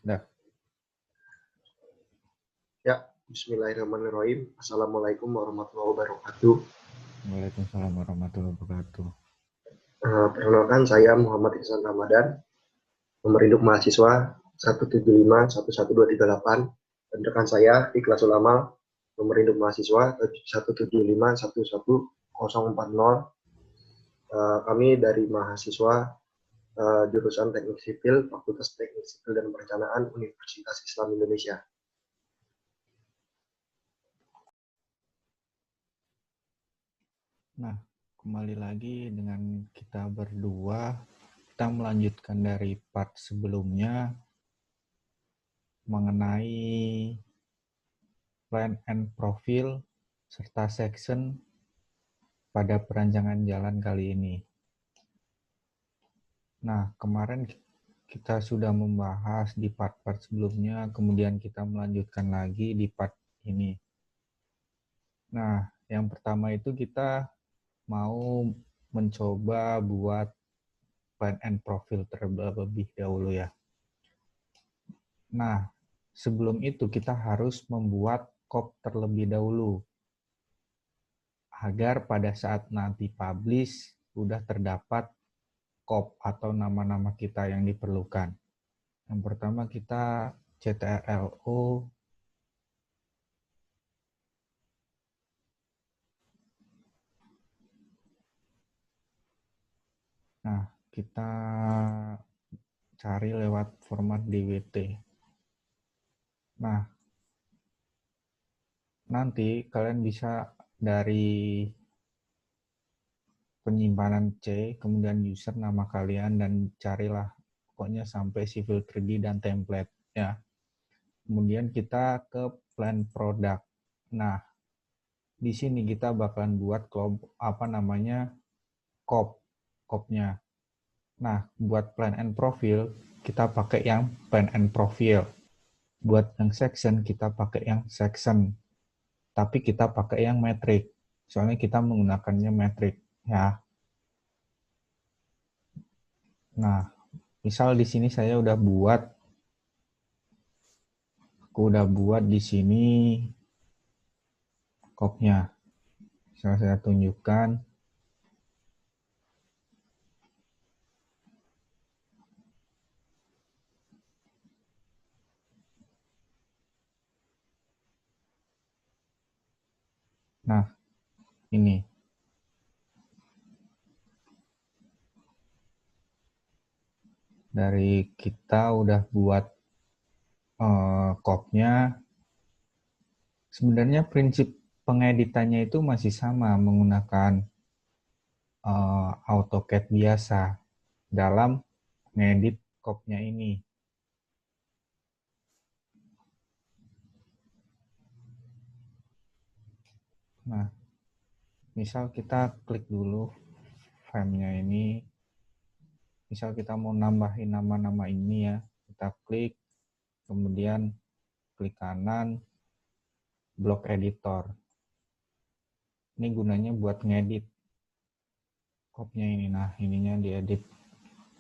Dah. Ya, bismillahirrahmanirrahim. Assalamualaikum warahmatullahi wabarakatuh. Waalaikumsalam warahmatullahi wabarakatuh. Perkenalkan, saya Muhammad Ihsan Ramadan, nomor induk mahasiswa 175-11238, dan rekan saya di kelas Ulamal, nomor induk mahasiswa 175-1111040. Kami dari mahasiswa jurusan Teknik Sipil, Fakultas Teknik Sipil dan Perencanaan Universitas Islam Indonesia. Nah, kembali lagi dengan kita berdua. Kita melanjutkan dari part sebelumnya mengenai plan and profil serta section pada perancangan jalan kali ini. Nah, kemarin kita sudah membahas di part-part sebelumnya, kemudian kita melanjutkan lagi di part ini. Nah, yang pertama itu kita mau mencoba buat plan and profil terlebih dahulu ya. Nah, sebelum itu kita harus membuat COP terlebih dahulu agar pada saat nanti publish sudah terdapat COP atau nama-nama kita yang diperlukan. Yang pertama kita CTRL-O. Nah, kita cari lewat format DWT. Nah, nanti kalian bisa dari penyimpanan C, kemudian user nama kalian, dan carilah pokoknya sampai civil 3D dan template ya. Kemudian kita ke plan product. Nah, di sini kita bakalan buat COP-nya. Nah, buat plan and profile kita pakai yang plan and profile. Buat yang section kita pakai yang section. Tapi kita pakai yang metric. Soalnya kita menggunakannya metric ya. Nah, misal di sini saya udah buat di sini COP-nya. Saya tunjukkan. Nah, ini. Dari kita udah buat COP-nya. Sebenarnya prinsip pengeditannya itu masih sama menggunakan AutoCAD biasa dalam ngedit COP-nya ini. Nah, misal kita klik dulu frame-nya ini. Misal kita mau nambahin nama-nama ini ya, kita klik, kemudian klik kanan, block editor. Ini gunanya buat ngedit COP-nya ini. Nah, ininya diedit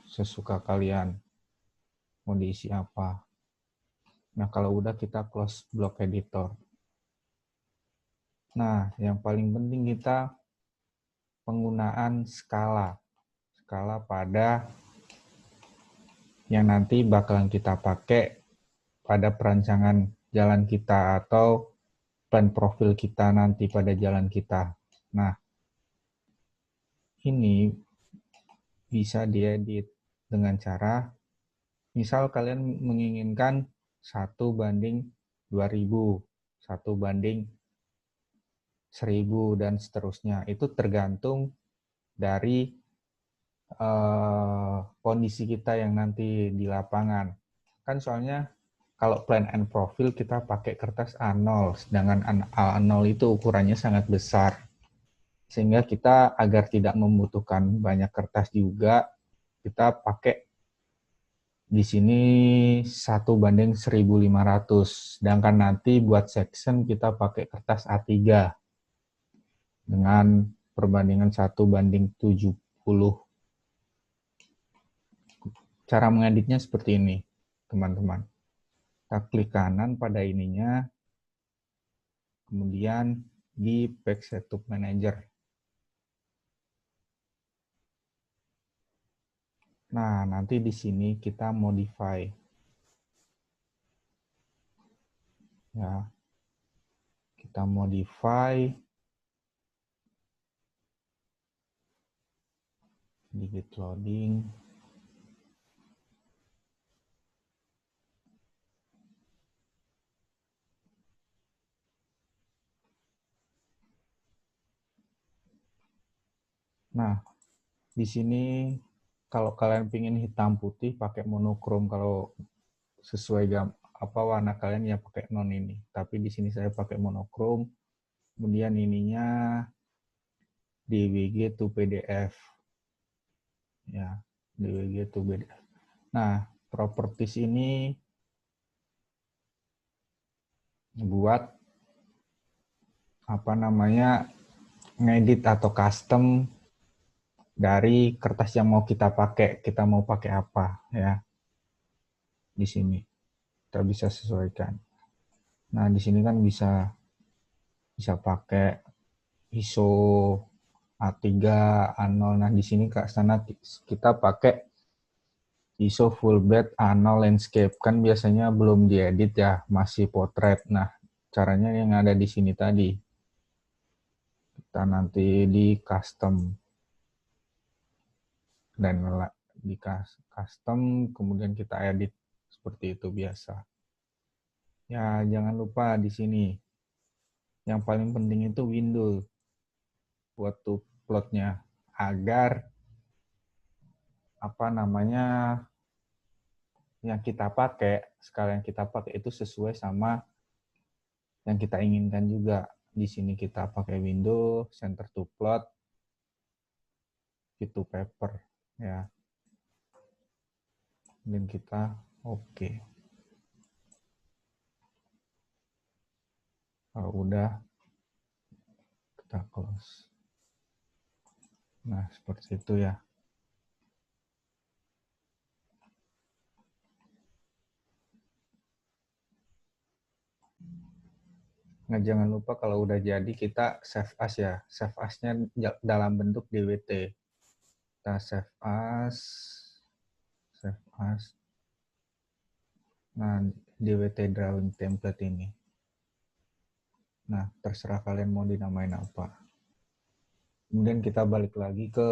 sesuka kalian. Mau diisi apa. Nah, kalau udah kita close block editor. Nah, yang paling penting kita penggunaan skala. Skala pada yang nanti bakalan kita pakai pada perancangan jalan kita atau plan profil kita nanti pada jalan kita. Nah, ini bisa diedit dengan cara, misal kalian menginginkan 1:2000, 1:1000, dan seterusnya. Itu tergantung dari kondisi kita yang nanti di lapangan. Kan soalnya kalau plan and profile kita pakai kertas A0, sedangkan A0 itu ukurannya sangat besar. Sehingga kita agar tidak membutuhkan banyak kertas juga, kita pakai di sini 1:1500. Sedangkan nanti buat section kita pakai kertas A3 dengan perbandingan 1:70. Cara mengeditnya seperti ini, teman-teman. Kita klik kanan pada ininya, kemudian di Page Setup Manager. Nah, nanti di sini kita modify. Ya, kita modify, sedikit loading. Nah, di sini kalau kalian pingin hitam putih pakai monokrom, kalau sesuai warna kalian ya pakai non ini. Tapi di sini saya pakai monokrom. Kemudian ininya DWG to PDF. Ya, DWG to PDF. Nah, properties ini buat ngedit atau custom dari kertas yang mau kita pakai. Kita mau pakai apa ya? Di sini kita bisa sesuaikan. Nah, di sini kan bisa pakai ISO A3, A0. Nah, di sini ke sana kita pakai ISO full bed A0 landscape. Kan biasanya belum diedit ya, masih potret. Nah, caranya yang ada di sini tadi. Kita nanti di custom. Dan di custom, kemudian kita edit seperti itu biasa. Ya, jangan lupa di sini. Yang paling penting itu window buat plotnya agar yang kita pakai, skala yang kita pakai itu sesuai sama yang kita inginkan juga. Di sini kita pakai window, center to plot, fit to paper ya. Dan kita oke. Kalau udah kita close. Nah, seperti itu ya. Nah, jangan lupa kalau udah jadi kita save as ya. Save as-nya dalam bentuk DWT. Kita save as. Nah, DWT drawing template ini. Nah, terserah kalian mau dinamain apa. Kemudian kita balik lagi ke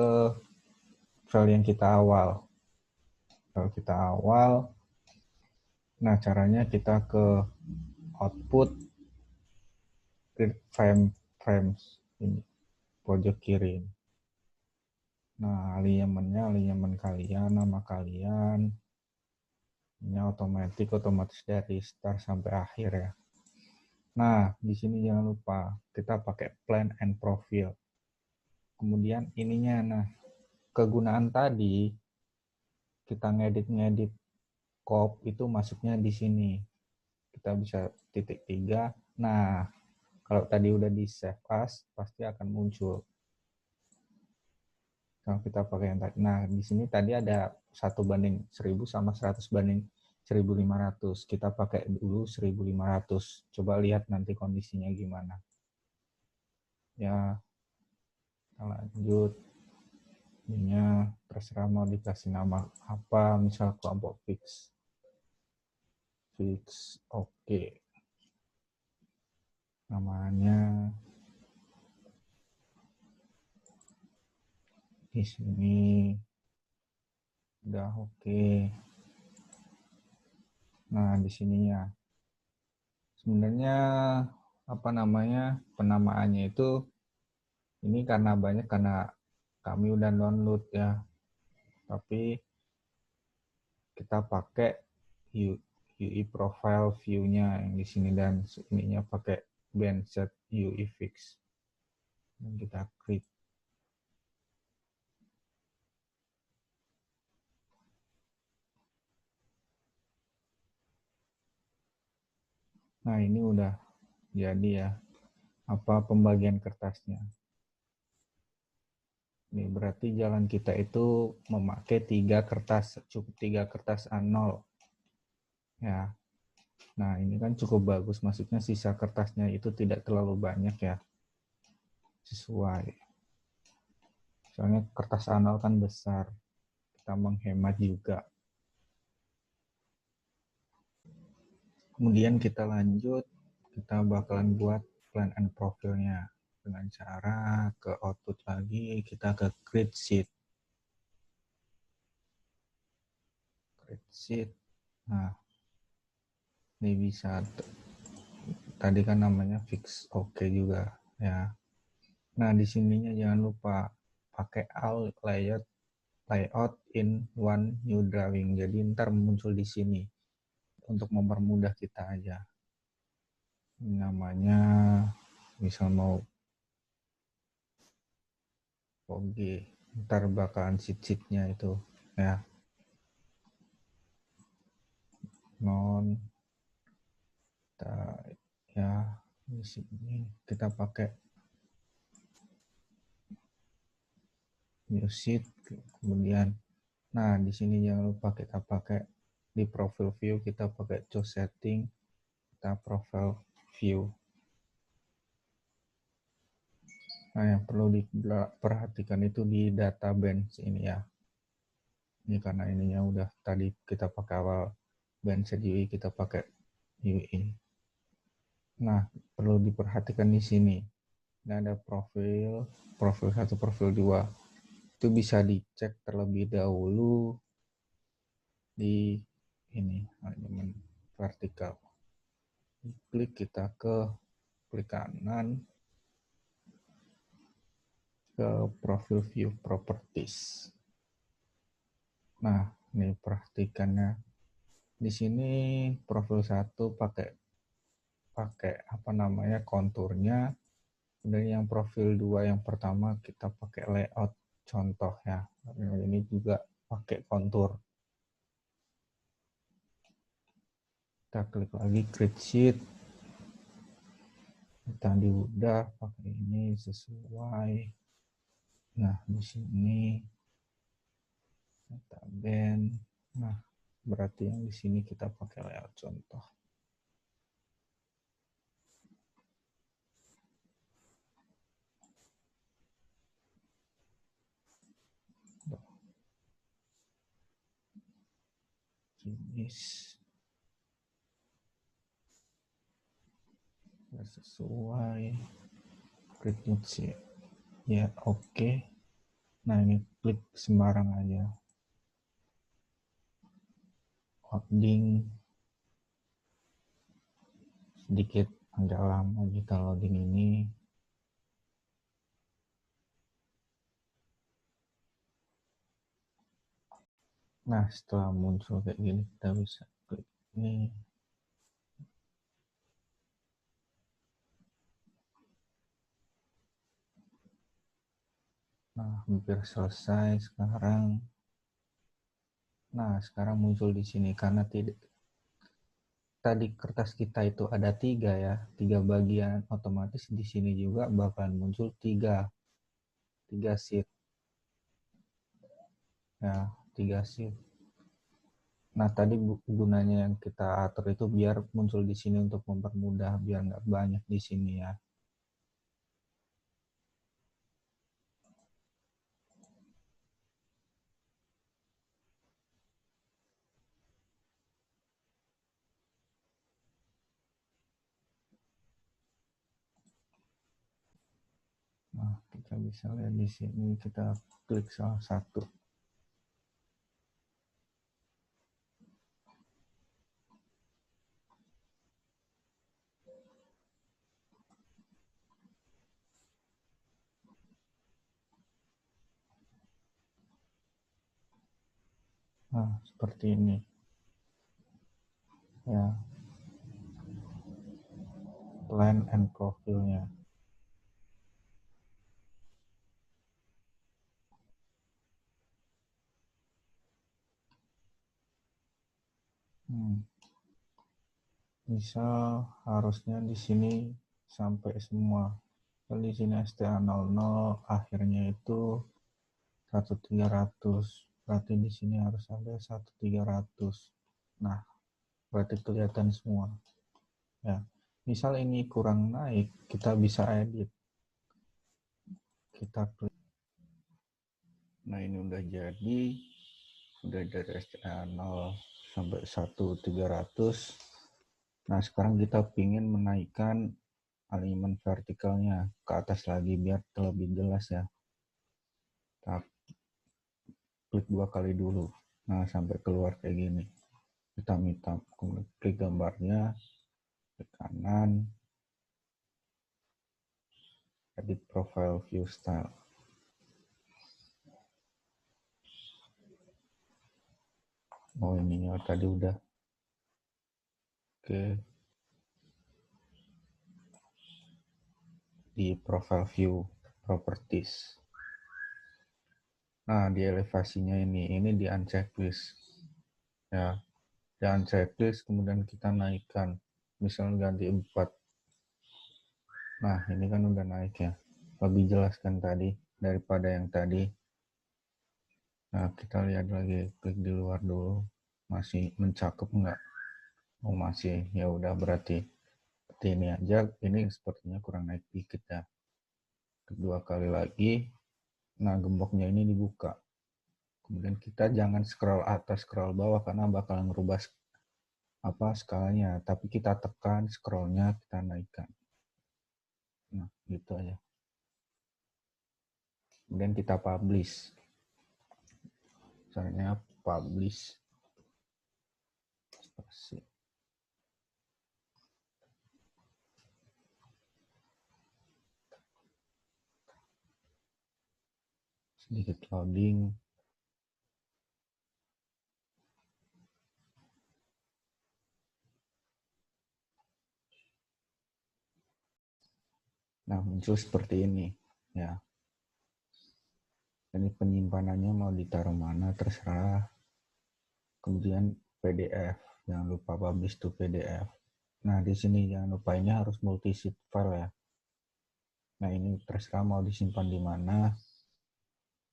file yang kita awal. Kalau kita awal, nah caranya kita ke output, create frames ini, pojok kiri. Nah, alignment kalian, nama kalian, ini otomatis dari start sampai akhir ya. Nah, di sini jangan lupa kita pakai plan and profile. Kemudian ininya, nah kegunaan tadi kita ngedit cop itu masuknya di sini. Kita bisa titik 3. Nah, kalau tadi udah di save as pasti akan muncul. Kalau kita pakai yang tadi. Nah, di sini tadi ada 1:1000 sama 100:1500. Kita pakai dulu 1500. Coba lihat nanti kondisinya gimana. Ya, kita lanjut. Ininya terserah mau dikasih nama apa, misal kelompok fix, oke. Namanya di sini udah oke. Nah, di sininya sebenarnya penamaannya itu ini karena kami udah download ya, tapi kita pakai UI profile view-nya yang di sini, dan ininya pakai band set UI fix. Dan kita klik. Nah, ini udah jadi ya pembagian kertasnya. Ini berarti jalan kita itu memakai 3 kertas, cukup 3 kertas A0. Ya. Nah, ini kan cukup bagus, maksudnya sisa kertasnya itu tidak terlalu banyak ya, sesuai. Soalnya kertas A0 kan besar, kita menghemat juga. Kemudian kita lanjut, kita bakalan buat plan and profilnya. Dengan cara ke output lagi, kita ke create sheet. Create sheet. Nah, ini bisa, tadi kan namanya fix oke juga ya. Nah, di sininya jangan lupa pakai all layout in one new drawing. Jadi ntar muncul di sini untuk mempermudah kita aja. Namanya misal mau oke, ntar bakalan sheet-sheetnya itu ya. Non kita, ya di sini kita pakai new sheet, kemudian nah di sini jangan lupa kita pakai di profile view, kita pakai choose setting, kita profile view. Nah, yang perlu diperhatikan itu di data bench ini ya. Ini karena ininya udah tadi kita pakai awal bench UI, kita pakai UI. Nah, perlu diperhatikan di sini. Ini ada profil 1, profil 2. Itu bisa dicek terlebih dahulu di ini, halaman vertikal. Klik kita ke klik kanan ke profil view properties. Nah, ini perhatikannya. Di sini profil 1 pakai apa namanya konturnya. Kemudian yang profil 2 yang pertama kita pakai layout contoh ya. Ini juga pakai kontur. Kita klik lagi create sheet. Tadi udah pakai ini sesuai. Nah, di sini data band. Nah, berarti yang di sini kita pakai layout contoh. Finish. Sesuai. Create sheet. Ya, oke. Nah, ini klik sembarang aja. Loading. Sedikit agak lama kita loading ini. Nah, setelah muncul kayak gini, kita bisa klik ini. Nah, hampir selesai sekarang. Nah, sekarang muncul di sini karena tidak tadi kertas kita itu ada 3 ya, 3 bagian, otomatis di sini juga bakalan muncul 3 sheet. Ya, 3 sheet. Nah, tadi gunanya yang kita atur itu biar muncul di sini untuk mempermudah, biar nggak banyak di sini ya. Nah, kita bisa lihat di sini, kita klik salah satu. Nah, seperti ini. Ya, plan and profilnya. Misal harusnya di sini sampai semua. Kalau di sini STA00 akhirnya itu 1300. Berarti di sini harus sampai 1300. Nah, berarti kelihatan semua. Ya, misal ini kurang naik, kita bisa edit. Kita klik. Nah, ini udah jadi. Udah dari STA 0 sampai 1.300. Nah, sekarang kita ingin menaikkan alignment vertikalnya ke atas lagi biar lebih jelas ya. Kita klik 2 kali dulu. Nah, sampai keluar kayak gini. Hitam-hitam. Kemudian klik gambarnya, ke kanan, edit profile view style. Oh, ininya tadi udah. Oke. Di profile view properties. Nah, di elevasinya ini di unchecklist. Ya, di unchecklist kemudian kita naikkan. Misalnya ganti 4. Nah, ini kan udah naik ya. Lebih jelas kan tadi daripada yang tadi. Nah, kita lihat lagi, klik di luar dulu. Masih mencakup nggak? Oh, masih. Ya udah berarti seperti ini aja. Ini sepertinya kurang naik dikit ya. Kedua kali lagi. Nah, gemboknya ini dibuka. Kemudian kita jangan scroll atas, scroll bawah karena bakal ngerubah skalanya. Tapi kita tekan scrollnya, kita naikkan. Nah, gitu aja. Kemudian kita publish. Caranya publish. Sedikit loading. Nah, muncul seperti ini ya. Ini penyimpanannya mau ditaruh mana terserah. Kemudian PDF, jangan lupa publish to PDF. Nah, di sini jangan lupa ini harus multi-sheet file ya. Nah, ini terserah mau disimpan di mana.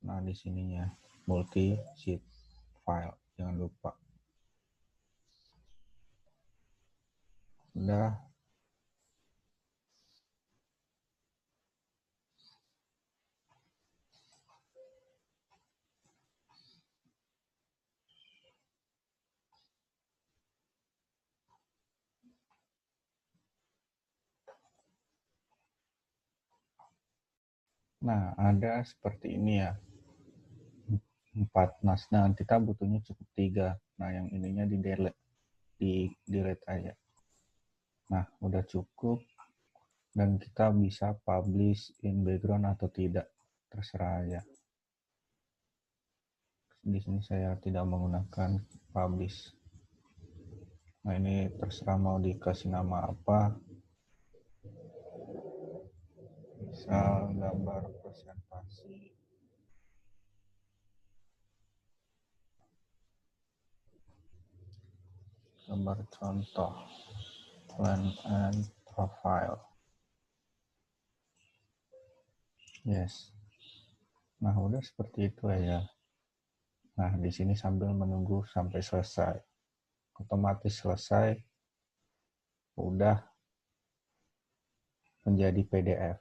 Nah, di sininya multi-sheet file, jangan lupa. Udah. Nah, ada seperti ini ya. 4 mas. Nah, kita butuhnya cukup 3. Nah, yang ininya di delete aja. Nah, udah cukup. Dan kita bisa publish in background atau tidak. Terserah aja. Di sini saya tidak menggunakan publish. Nah, ini terserah mau dikasih nama apa. Misal gambar presentasi. Gambar contoh. Plan and profile. Yes. Nah, udah seperti itu aja. Nah, di sini sambil menunggu sampai selesai. Otomatis selesai. Udah menjadi PDF.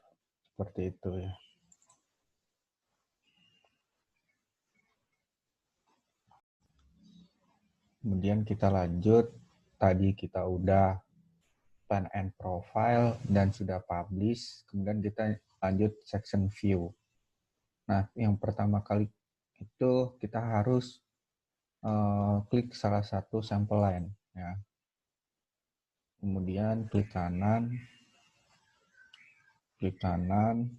Seperti itu ya. Kemudian kita lanjut. Tadi kita udah plan and profile dan sudah publish. Kemudian kita lanjut section view. Nah, yang pertama kali itu kita harus klik salah satu sampel line ya. Kemudian klik kanan, klik kanan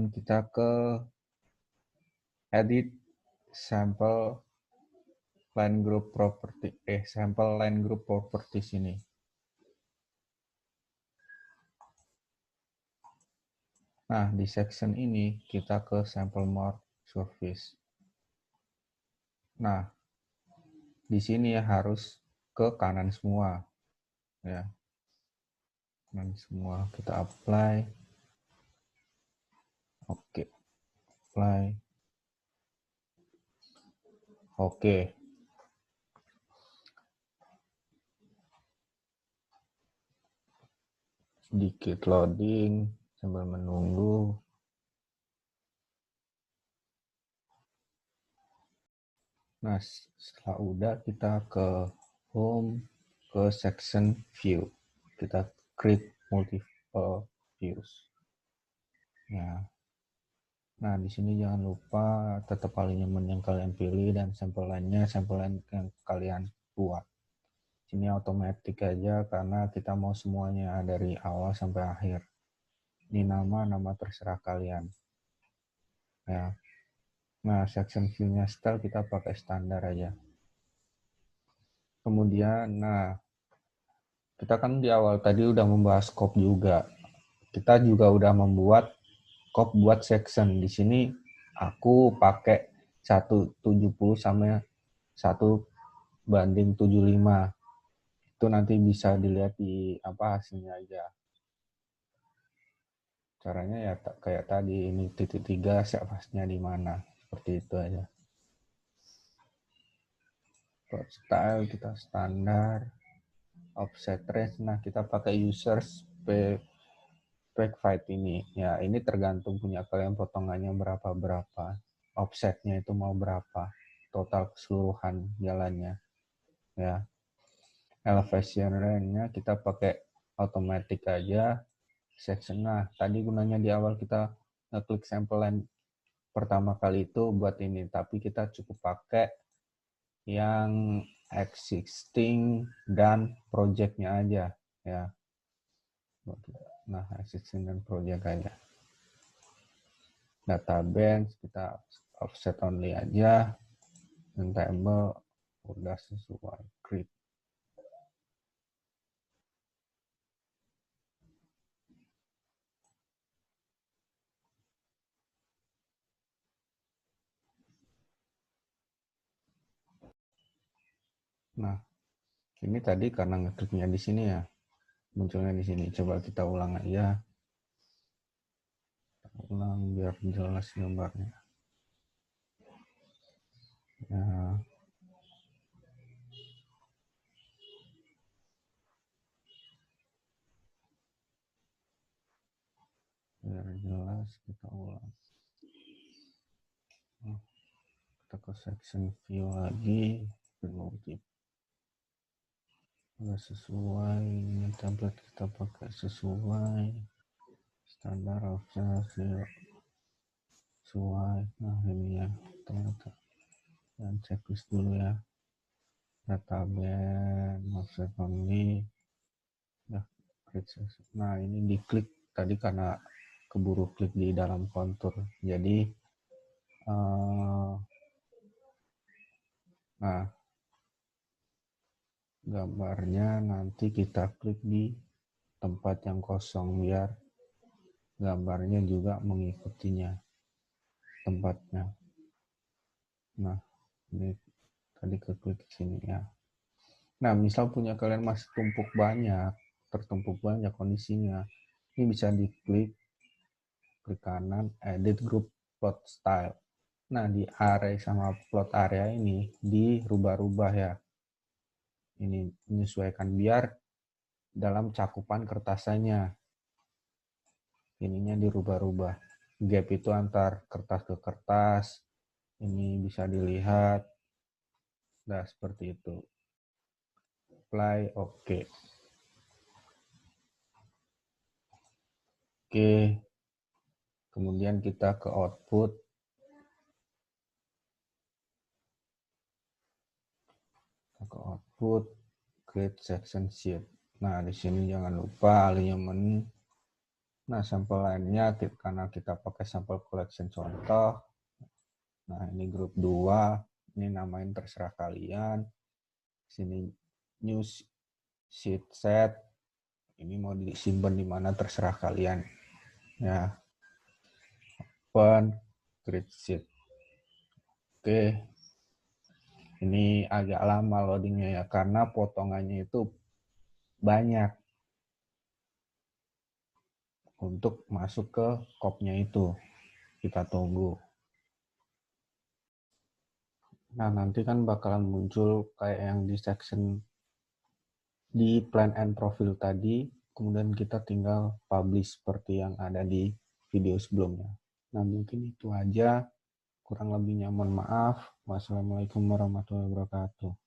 kita ke edit sample line group property sample line group property sini. Nah, di section ini kita ke sample more surface. Nah, di sini ya harus ke kanan semua ya. Kanan semua kita apply. Oke. Apply. Oke. Sedikit loading sambil menunggu. Nah, setelah udah kita ke home, ke section view. Kita create multiple views. Ya. Nah, di sini jangan lupa tetap alinyamen yang kalian pilih dan sampel lainnya sampel yang kalian buat. Sini otomatis aja karena kita mau semuanya dari awal sampai akhir. Ini nama terserah kalian. Ya. Nah, section view-nya style kita pakai standar aja. Kemudian, nah, kita kan di awal tadi udah membahas scope juga. Kita juga udah membuat scope buat section. Di sini aku pakai 170 sama 1:75. Itu nanti bisa dilihat di hasilnya aja. Caranya ya kayak tadi, ini titik 3 pasnya di mana. Seperti itu aja. Plot style kita standar. Offset range, nah kita pakai users specified ini. Ya, ini tergantung punya kalian potongannya berapa. Offsetnya itu mau berapa. Total keseluruhan jalannya. Ya. Elevation range-nya kita pakai automatic aja. Section, nah tadi gunanya di awal kita ngeklik sampel line pertama kali itu buat ini, tapi kita cukup pakai yang existing dan project-nya aja ya. Nah, existing dan project aja. Database kita offset only aja, dan table udah sesuai grid. Nah, ini tadi karena ngekliknya di sini ya, munculnya di sini. Coba kita ulang aja. Ulang biar jelas gambarnya. Ya. Biar jelas kita ulang. Nah, kita ke section view lagi, remove. Udah sesuai, ini template kita pakai sesuai standar offset sesuai. Nah, ini ya ternyata. Dan checklist dulu ya. Database, offset only. Nah, ini diklik tadi karena keburu klik di dalam kontur. Jadi nah, gambarnya nanti kita klik di tempat yang kosong biar gambarnya juga mengikutinya tempatnya. Nah, ini tadi keklik sini ya. Nah, misal punya kalian masih tertumpuk banyak kondisinya, ini bisa diklik, klik kanan, edit group plot style. Nah, di array sama plot area ini dirubah-rubah ya. Ini menyesuaikan biar dalam cakupan kertasannya. Ininya dirubah-rubah. Gap itu antar kertas ke kertas. Ini bisa dilihat. Nah, seperti itu. Apply, oke. Oke. Kemudian kita ke output. Create section sheet. Nah, di sini jangan lupa alinyamen. Nah, sampel lainnya karena kita pakai sampel collection contoh. Nah, ini grup 2. Ini namain terserah kalian. Sini new sheet set. Ini mau disimpan di mana terserah kalian. Ya. Open create sheet. Oke. Ini agak lama loadingnya ya karena potongannya itu banyak untuk masuk ke scope-nya itu. Kita tunggu. Nah, nanti kan bakalan muncul kayak yang di section di plan and profile tadi, kemudian kita tinggal publish seperti yang ada di video sebelumnya. Nah, mungkin itu aja. Kurang lebihnya mohon maaf. Wassalamualaikum warahmatullahi wabarakatuh.